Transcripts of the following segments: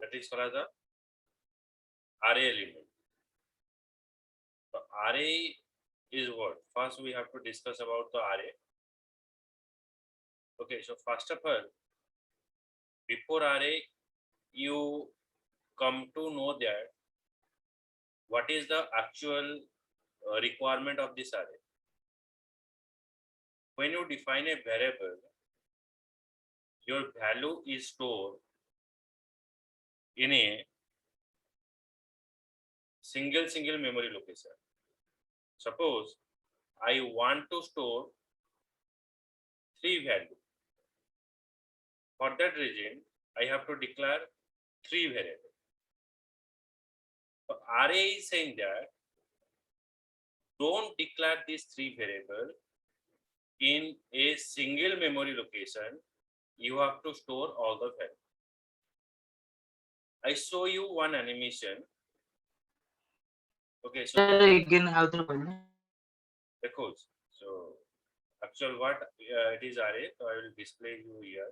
that is called the array element. So array is what? First we have to discuss about the array. Okay, so first of all, before array, you come to know that what is the actual requirement of this array. When you define a variable, your value is stored in a single memory location. Suppose I want to store 3 values. For that reason, I have to declare 3 variables. So array is saying that don't declare these 3 variables in a single memory location. You have to store all the values. I show you one animation. Okay, so again have the records. So actual what it is array. So I will display you here.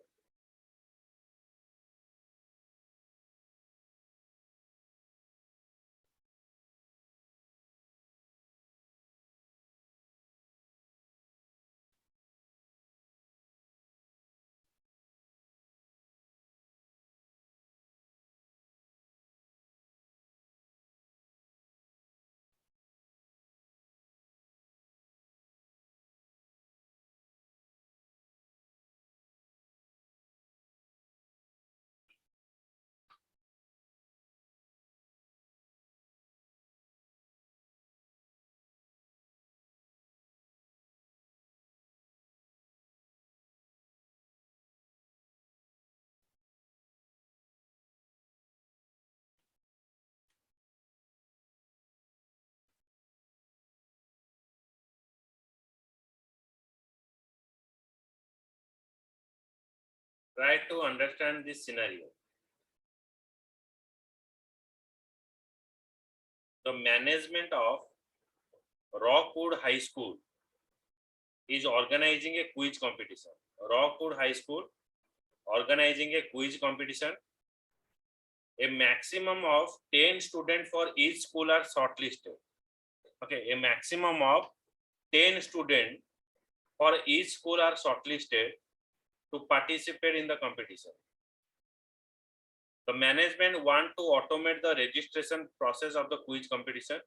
Try to understand this scenario. The management of Rockwood High School is organizing a quiz competition. Rockwood High School organizing a quiz competition. A maximum of 10 students for each school are shortlisted. Okay, a maximum of 10 students for each school are shortlisted to participate in the competition. The management want to automate the registration process of the quiz competition.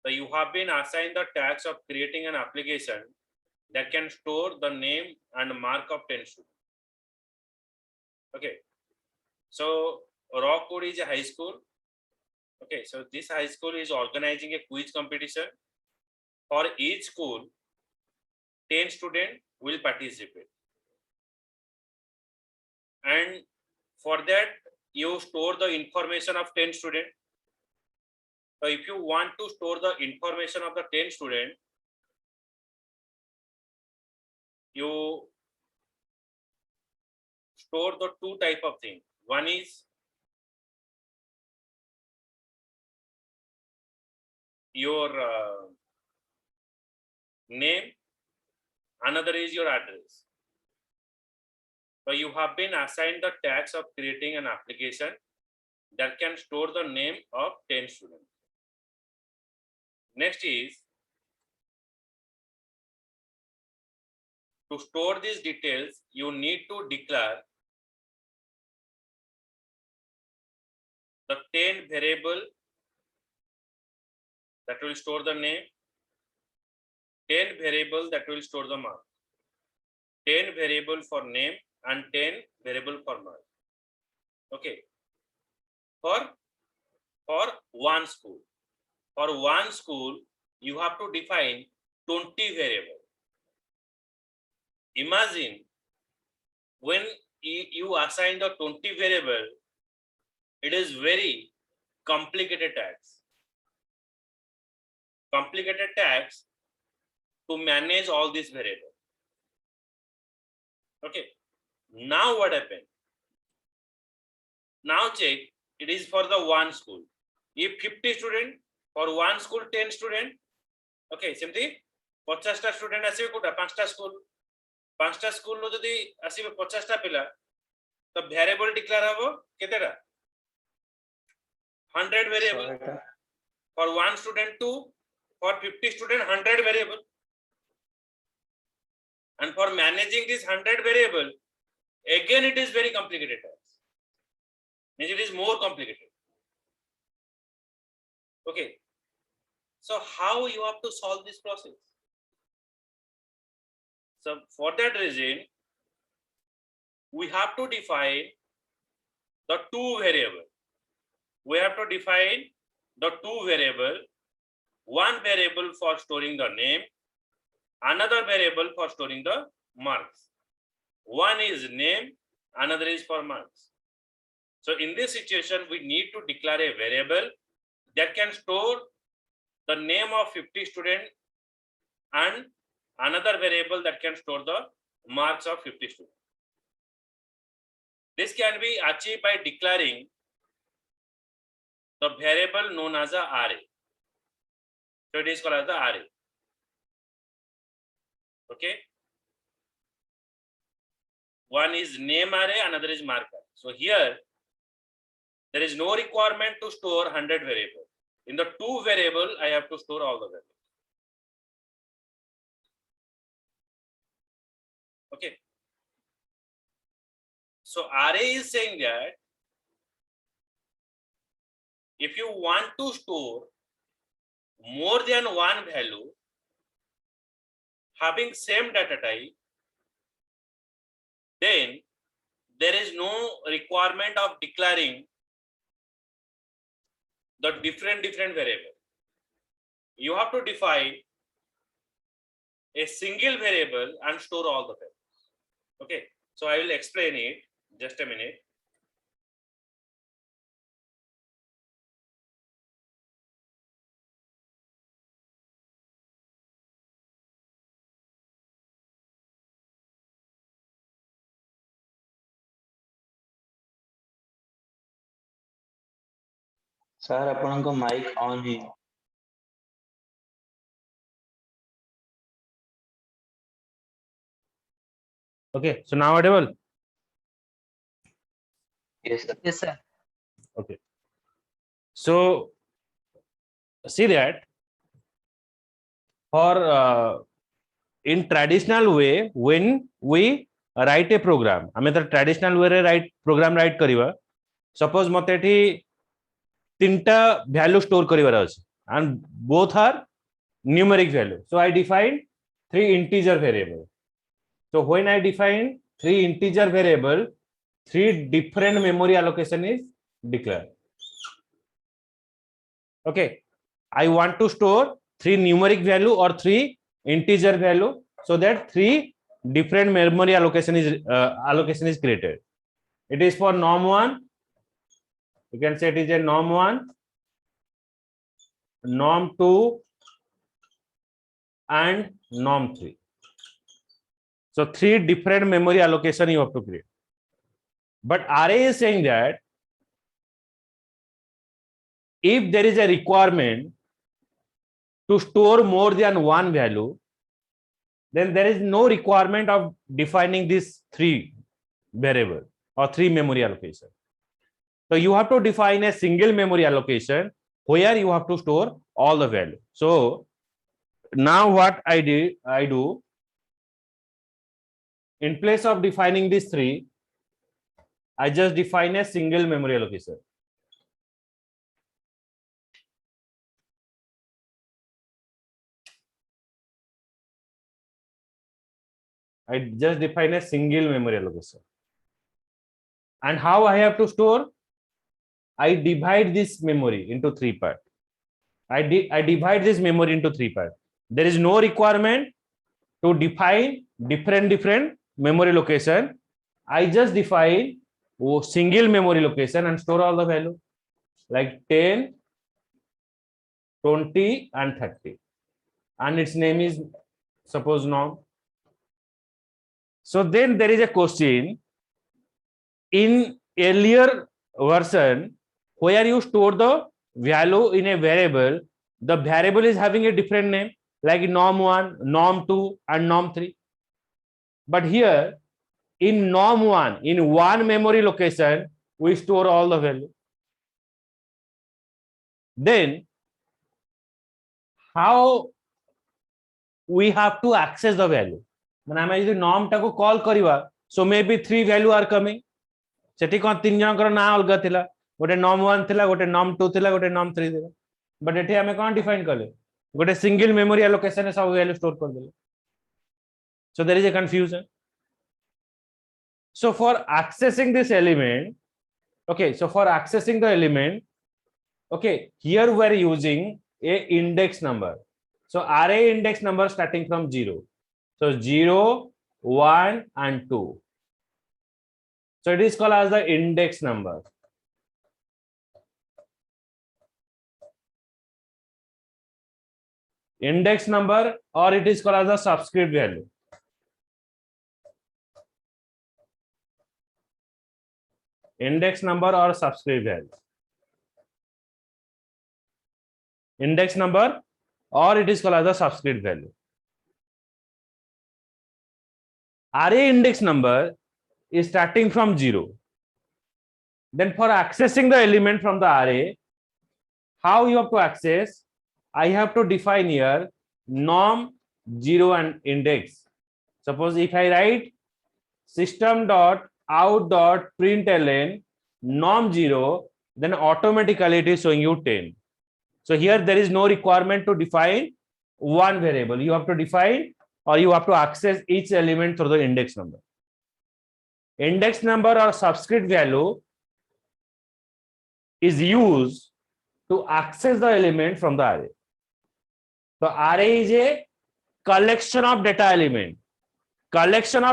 So you have been assigned the task of creating an application that can store the name and mark of 10 students. Okay, so Rockwood is a high school. Okay, so this high school is organizing a quiz competition. For each school, 10 students will participate. And for that, you store the information of 10 students. So if you want to store the information of the 10 students, you store the 2 type of things. One is your name, another is your address. So you have been assigned the task of creating an application that can store the name of 10 students. Next is to store these details, you need to declare the 10 variable that will store the name, 10 variable that will store the mark, 10 variable for name and 10 variable for mark. Okay, for one school. For one school, you have to define 20 variable. Imagine when you assign the 20 variable, it is very complicated task. Complicated task to manage all these variables. Okay, now what happened? Now check, it is for the one school. If 50 student, for one school 10 student, okay, simply 50 टा student आसीबे Kota 5टा school, 5टा school रो जदी आसीबे 50 टा पिला तो variable declare हबो केतेटा 100 variable. For 1 student 2, for 50 student 100 variable. And for managing this 100 variable, again it is very complicated. Means it is more complicated. Okay. So how you have to solve this process? So for that reason, we have to define the two variable. We have to define the two variable, one variable for storing the name, another variable for storing the marks. One is name, another is for marks. So in this situation, we need to declare a variable that can store the name of 50 students and another variable that can store the marks of 50 students. This can be achieved by declaring the variable known as a array. So it is called as the array. Okay. One is name array, another is mark array. So here, there is no requirement to store 100 variables. In the two variable, I have to store all the variables. Okay. So array is saying that if you want to store more than one value having same data type, then there is no requirement of declaring the different variable. You have to define a single variable and store all the variables. Okay, so I will explain it. Just a minute. Sir आपनको mike on है. Okay, so now audible. Yes sir. Yes, sir. Okay. So see that for in traditional way, when we write a program, I mean the traditional way write program write करिवा. Suppose मते एठी तीनटा value store करिवार अछि and both are numeric value. So I define three integer variable. So when I define three integer variable, three different memory allocation is declared. Okay, I want to store three numeric value or three integer value, so that three different memory allocation is created. It is for norm1. You can say it is a norm1, norm2 and norm3. So three different memory allocation you have to create. But array is saying that if there is a requirement to store more than one value, then there is no requirement of defining these three variable or three memory allocation. So you have to define a single memory allocation where you have to store all the value. So now what I do in place of defining these three, I just define a single memory allocation. I just define a single memory allocation. And how I have to store? I divide this memory into three parts. I divide this memory into three parts. There is no requirement to define different memory location. I just define a single memory location and store all the value like 10, 20 and 30. And its name is suppose norm. So then there is a question in earlier version where you store the value in a variable, the variable is having a different name like norm1, norm2 and norm3. But here in norm1, in one memory location, we store all the value. then how we have to access the value মানে ଆମେ ଯଦି norm ଟାକୁ call କରିବା so maybe 3 value are coming ସେଠି कोन तीन जनकर ना अलगा थिला गोटे norm 1 थिला गोटे norm 2 थिला गोटे norm 3 थिला बट एठी हमें कोन डिफाइन करले गोटे सिंगल मेमोरी एलोकेशन सब वैल्यू स्टोर कर देले so there is a confusion so for accessing this element okay so for accessing the element okay here we are using a index number so array index number starting from 0 so 0 1 and 2 so it is called as the index number index number or it is called as the subscript value index number or subscript value index number or it is called as the subscript value array index number is starting from 0 then for accessing the element from the array how you have to access I have to define here norm 0 and index suppose if I write system dot out dot println norm 0 then automatically it is showing you 10 so here there is no requirement to define one variable you have to define or you have to access each element through the index number or subscript value is used to access the element from the array so array is a collection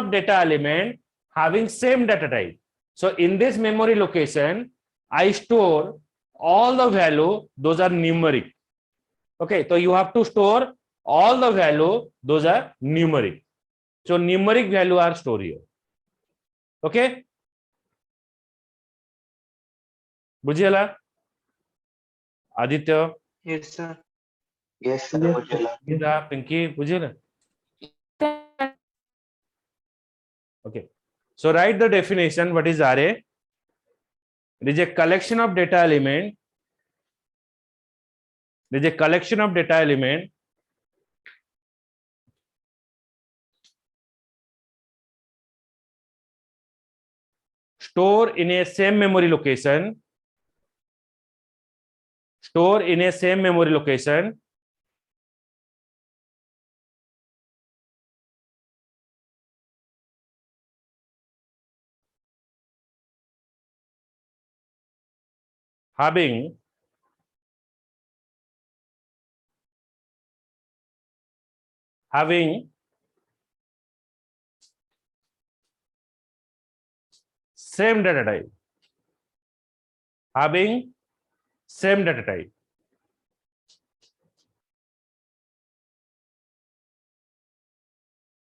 of data element having same data type so in this memory location I store all the value those are numeric okay so you have to store all the value those are numeric so numeric value are stored here okay बुझियला Aditya Yes, sir. Yes, sir. बुझला. Gita Pinky बुझियला okay so write the definition what is array it is a collection of data element store in a same memory location having same data type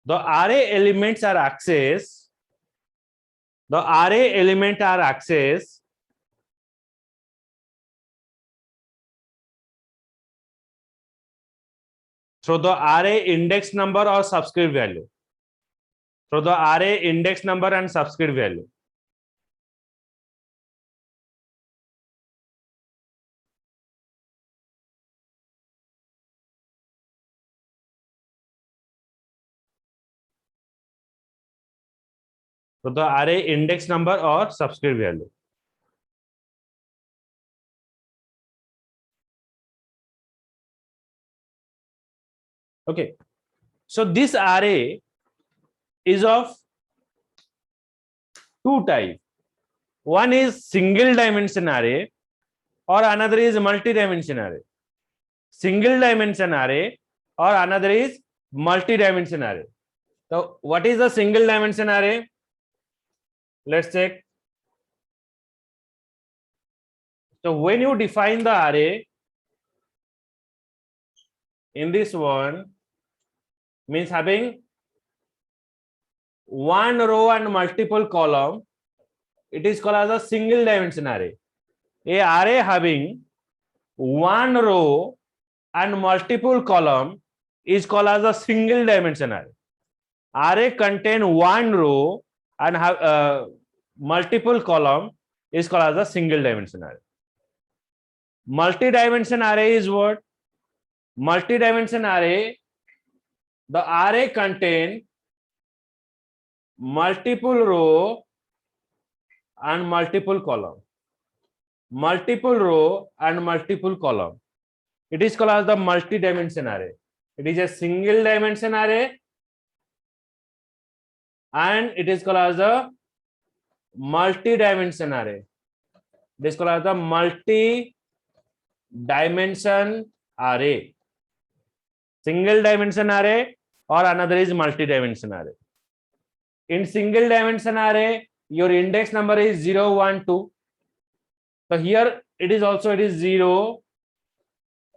the array elements are accessed through the array index number or subscript value through the array index number and subscript value so the array index number or subscript value okay so this array is of two types one is single dimension array or another is multi-dimension array single dimension array or another is multi-dimension array so what is the single dimension array let's check so when you define the array in this one means having one row and multiple column it is called as a single dimension array a array having one row and multiple column is called as a single dimension array array contain one row and have multiple column is called as a single dimension array Multi-dimension array is what? Multi-dimension array, the array contain multiple row and multiple column. Multiple row and multiple column. It is called as the multi-dimension array. It is a single dimension array and it is called as a multi-dimension array. It is called as the multi-dimension array. Single dimension array or another is multi-dimension array. In single dimension array, your index number is 0, 1, 2. So here it is 0,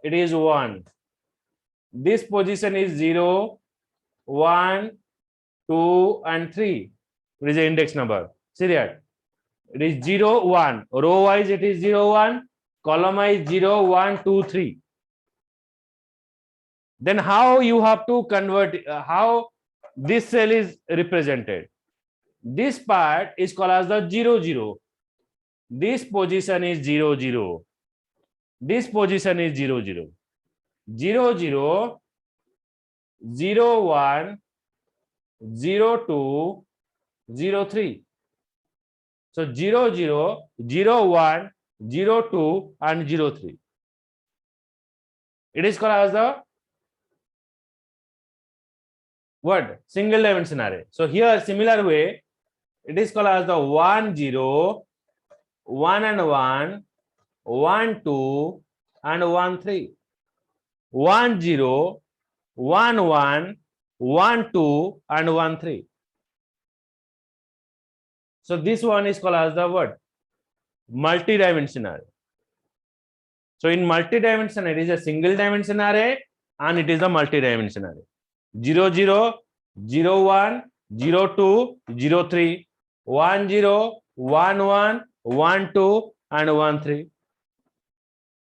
it is 1. This position is 0, 1, 2, and 3. It is the index number. See that? It is 0, 1. Row wise it is 0, 1. Column wise 0, 1, 2, 3. Then how you have to convert, how this cell is represented? This part is called as the 0, 0. This position is 0, 0. This position is 0, 0. 0, 0, 0, 1, 0, 2, 0, 3. So 0, 0, 0, 1, 0, 2, and 0, 3. It is called as the what? Single dimension array. So here, similar way, it is called as the 1, 0, 1 and 1, 1, 2, and 1, 3. 1, 0, 1, 1, 1, 2, and 1, 3. So this one is called as the what? Multi-dimension array. So in multi-dimension, it is a single dimension array and it is a multi-dimension array. 0, 0, 0, 1, 0, 2, 0, 3, 1, 0, 1, 1, 1, 2, and 1, 3.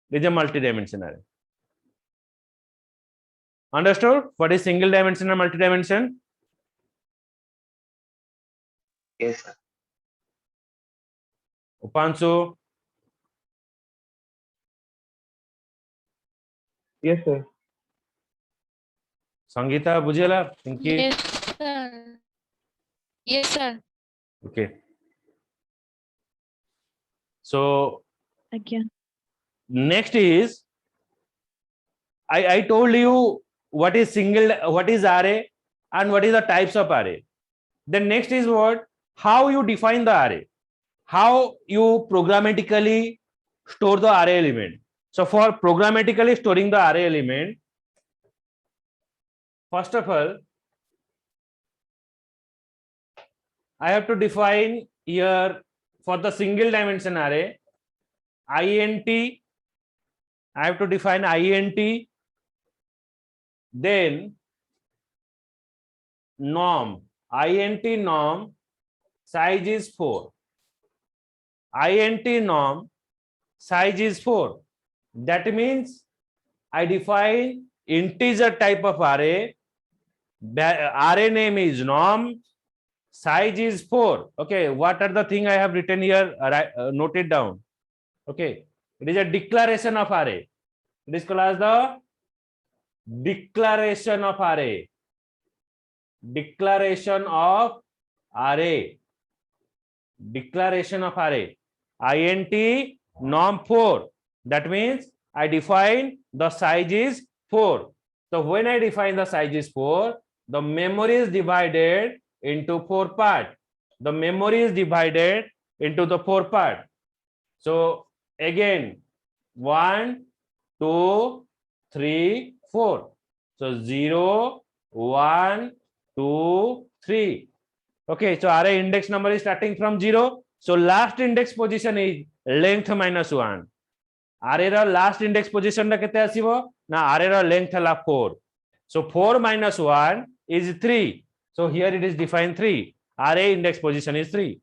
It is a multi-dimension array. Understood? What is single dimension and multi-dimension? Yes, sir. Upanshu? Yes, sir. Sangeeta, Bujela? Pinky? Yes, sir. Yes, sir. Okay. So Again. next is, I told you what is array and what is the types of array. Then next is what? How you define the array. How you programmatically store the array element. So for programmatically storing the array element, first of all, I have to define here for the single dimension array, int. I have to define int, then norm, int norm, size is 4. Int norm, size is 4. That means I define integer type of array. Array name is norm, size is 4. Okay, what are the thing I have written here? Note it down. Okay, it is a declaration of array. It is called as the declaration of array. Declaration of array. Declaration of array. Int norm 4. That means I define the size is 4. So when I define the size is 4, the memory is divided into 4 parts. The memory is divided into the 4 parts. So again, 1, 2, 3, 4. So 0, 1, 2, 3. Okay, so array index number is starting from 0. So last index position is length minus 1. Array last index position na kete asibo na array length la 4. So 4 minus 1 is 3. So here it is defined 3. Array index position is 3.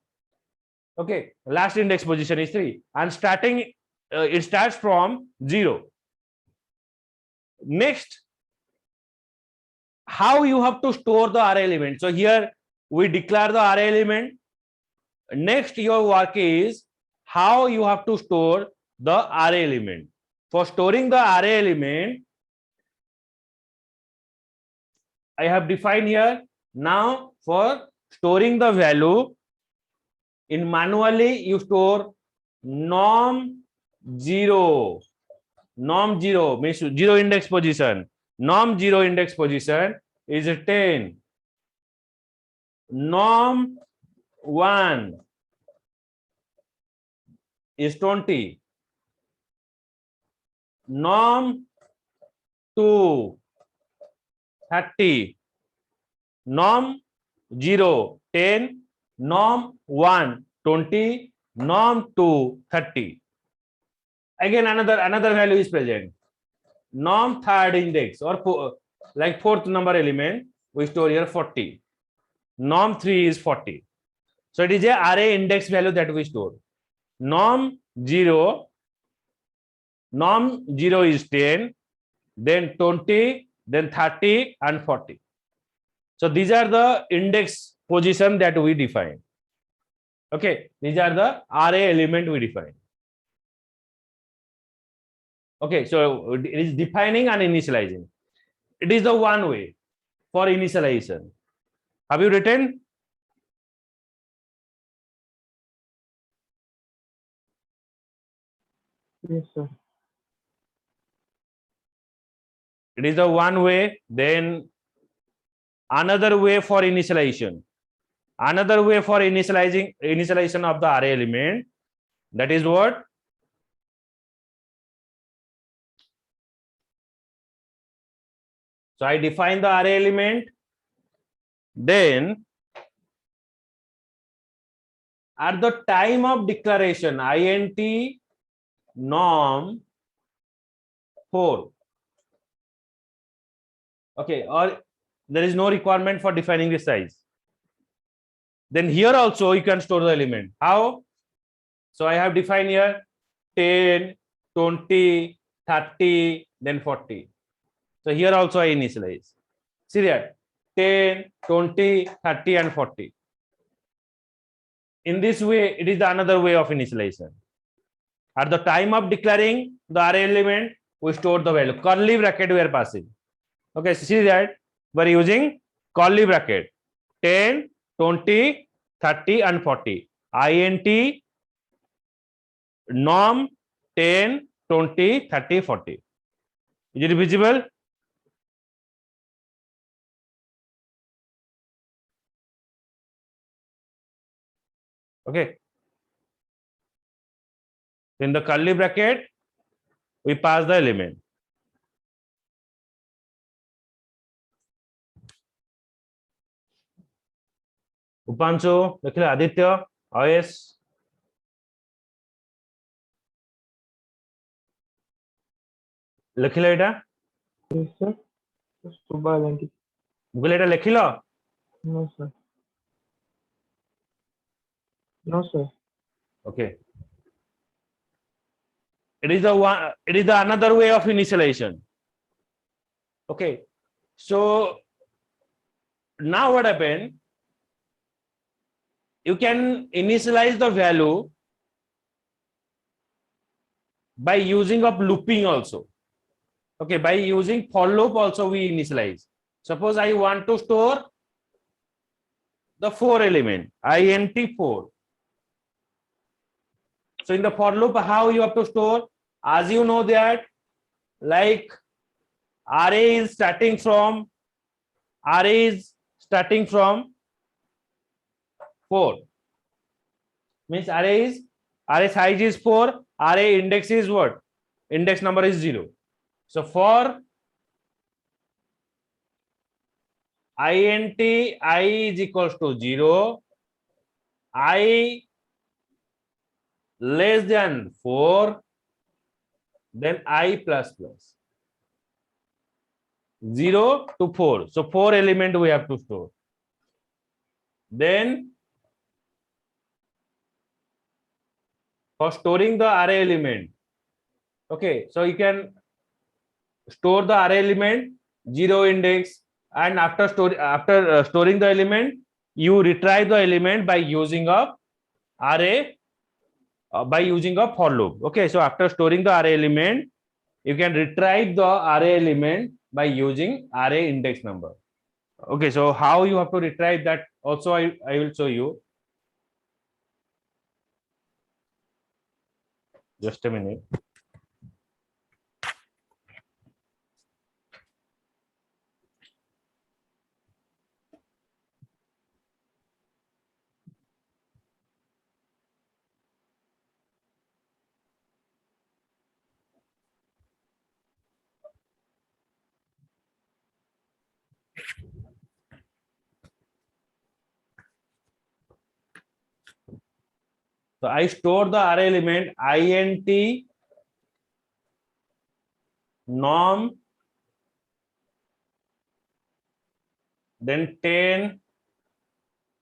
Okay, last index position is 3 and starting it starts from 0. Next, how you have to store the array element. So here we declare the array element. Next, your work is how you have to store the array element. For storing the array element, I have defined here. Now for storing the value, in manually you store norm 0. Norm 0 means 0 index position. Norm 0 index position is 10. Norm 1 is 20. Norm 2 30. Norm 0 10. Norm 1 20. Norm 2 30. Again another value is present. Norm third index or like fourth number element, we store here 40. Norm 3 is 40. So it is a array index value that we store. Norm 0 is 10, then 20, then 30 and 40. So these are the index position that we define. Okay, these are the array element we define. Okay, so it is defining and initializing. It is the one way for initialization. Have you written? Yes, sir. It is the one way. Then another way for initialization. Another way for initialization of the array element. That is what? So I define the array element. Then at the time of declaration, int norm 4. Okay, or there is no requirement for defining the size. Then here also you can store the element. How? So I have defined here 10, 20, 30, then 40. So here also I initialize. See that 10, 20, 30 and 40. In this way, it is another way of initialization. At the time of declaring the array element, we store the value. Curly bracket we are passing. Okay, so see that we are using curly bracket 10, 20, 30 and 40. int norm 10, 20, 30, 40. Is it visible? Okay. In the curly bracket, we pass the element. Upanshu, Aditya, OS. Lekhila eta? Yes, sir. Subal and Google eta lekhila? no, sir. No, sir. Okay. It is the another way of initialization. Okay. So now what happened? You can initialize the value by using of looping also. Okay, by using for loop also we initialize. Suppose I want to store the 4 element, int 4. So in the for loop, how you have to store? As you know that, like array is starting from 4. Means array size is 4. Array index is what? Index number is 0. So for int I is equals to 0, I less than 4, then I plus plus 0 to 4. So 4 element we have to store. Then for storing the array element, okay, so you can store the array element 0 index, and after storing the element, you retrieve the element by using a array by using a for loop. Okay, so after storing the array element, you can retrieve the array element by using array index number. Okay, so how you have to retrieve that also I will show you. Just a minute. So I store the array element int norm, then 10,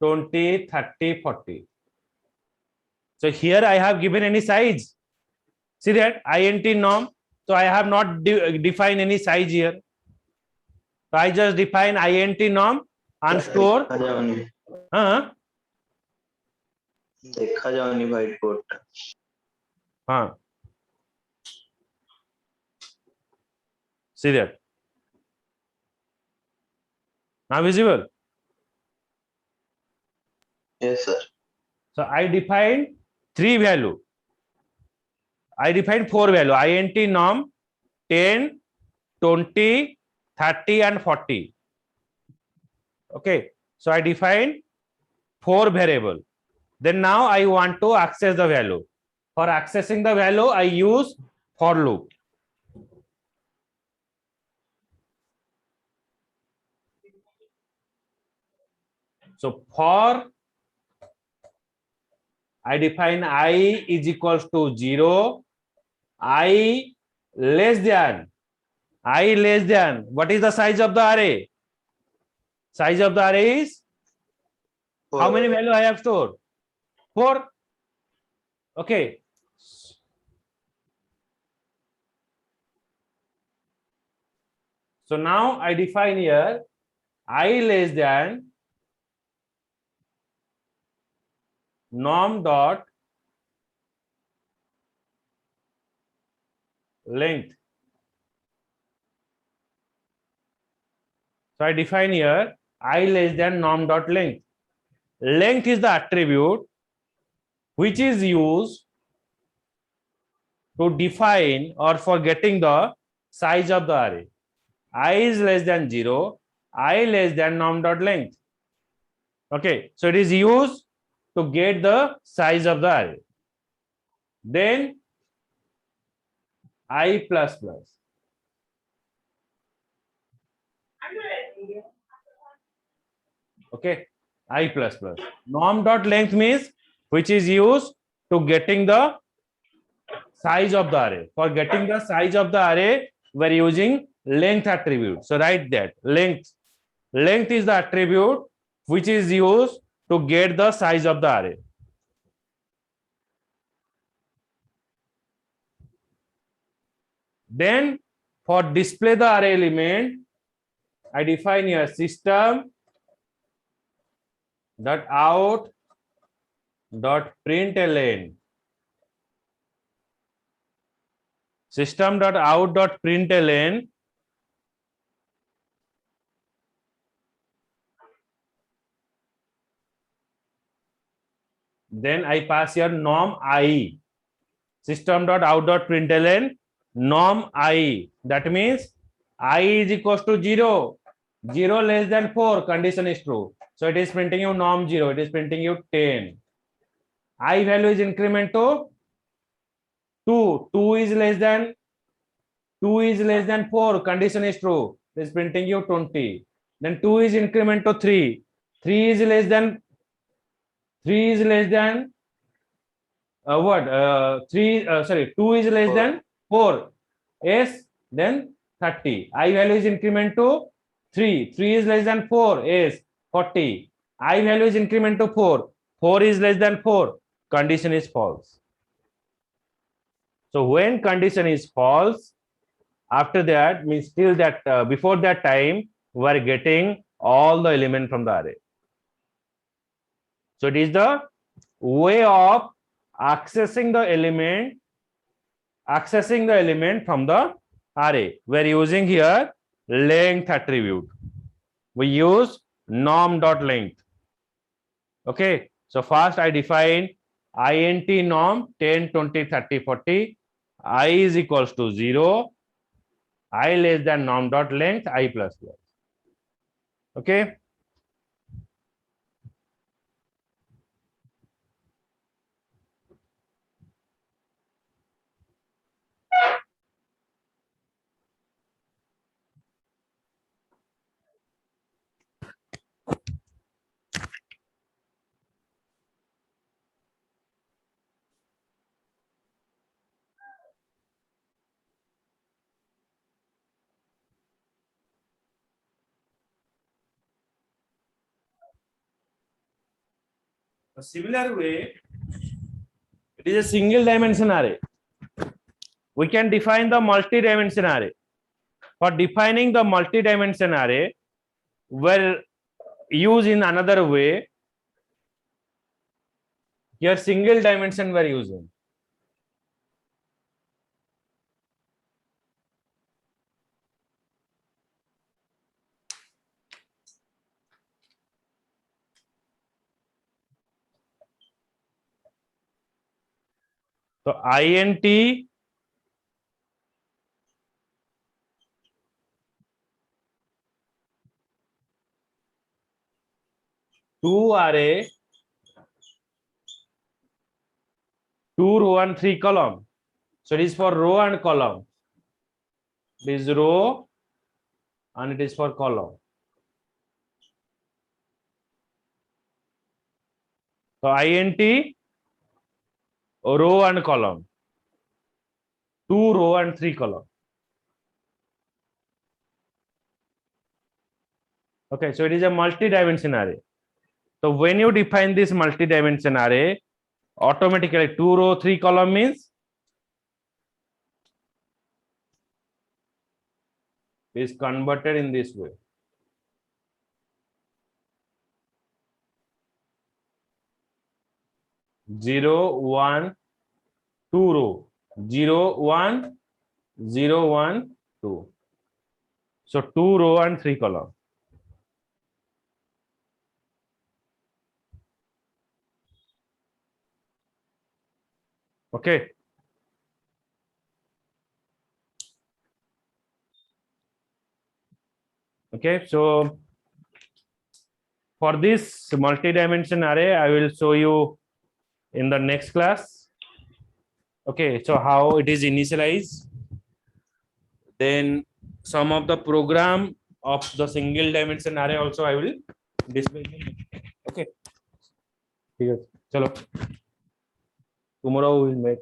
20, 30, 40. So here I have given any size. See that int norm. So I have not defined any size here. So I just define int norm and store. देखा जाओ नहीं white board हाँ. See that. Now visible. yes sir So I define 3 value. I define 4 value. int norm 10, 20, 30 and 40. Okay. So I define 4 variable. Then now I want to access the value. For accessing the value, I use for loop. So for I define I is equals to 0, I less than, what is the size of the array? Size of the array is how many value I have stored? 4. Okay. So now I define here I less than norm dot length. So I define here I less than norm dot length. Length is the attribute which is used to define or for getting the size of the array. I is less than 0, I less than norm dot length. Okay, so it is used to get the size of the array. Then I plus plus. Okay, I plus plus. Norm dot length means which is used to getting the size of the array. For getting the size of the array, we are using length attribute. So write that length. Length is the attribute which is used to get the size of the array. Then for display the array element, I define here system dot out dot println. System dot out dot println then I pass here norm I. System dot out dot println norm I. That means I is equals to 0. 0 less than 4 condition is true. So it is printing you norm 0. It is printing you 10. I value is increment to 2. 2 is less than 4 condition is true. It is printing you 20. Then 2 is increment to 3. 3 is less than what? 2 is less than 4. Yes, then 30. I value is increment to 3. 3 is less than 4. Yes, 40. I value is increment to 4. 4 is less than 4. Condition is false. So when condition is false, after that means till that before that time we are getting all the element from the array. So it is the way of accessing the element from the array, we're using here length attribute. We use norm.length. Okay, so first I define int norm 10, 20, 30, 40. I is equals to 0. I less than norm.length I plus plus. Okay. A similar way, it is a single dimension array. We can define the multi-dimension array. For defining the multi-dimension array, we'll use in another way. Here single dimension we're using. So int two array, 2 row and 3 column. So it is for row and column. It is row and it is for column. So int row and column. 2 row and 3 column. Okay, so it is a multi-dimension array. So when you define this multi-dimension array, automatically 2 row 3 column means is converted in this way. Zero, one, 2 row. 0, 1, 0, 1, 2. So 2 row and 3 column. Okay. Okay, so for this multi-dimension array, I will show you in the next class. Okay, so how it is initialized. Then some of the program of the single dimension array also I will display. Okay. Chalo. Tomorrow we will make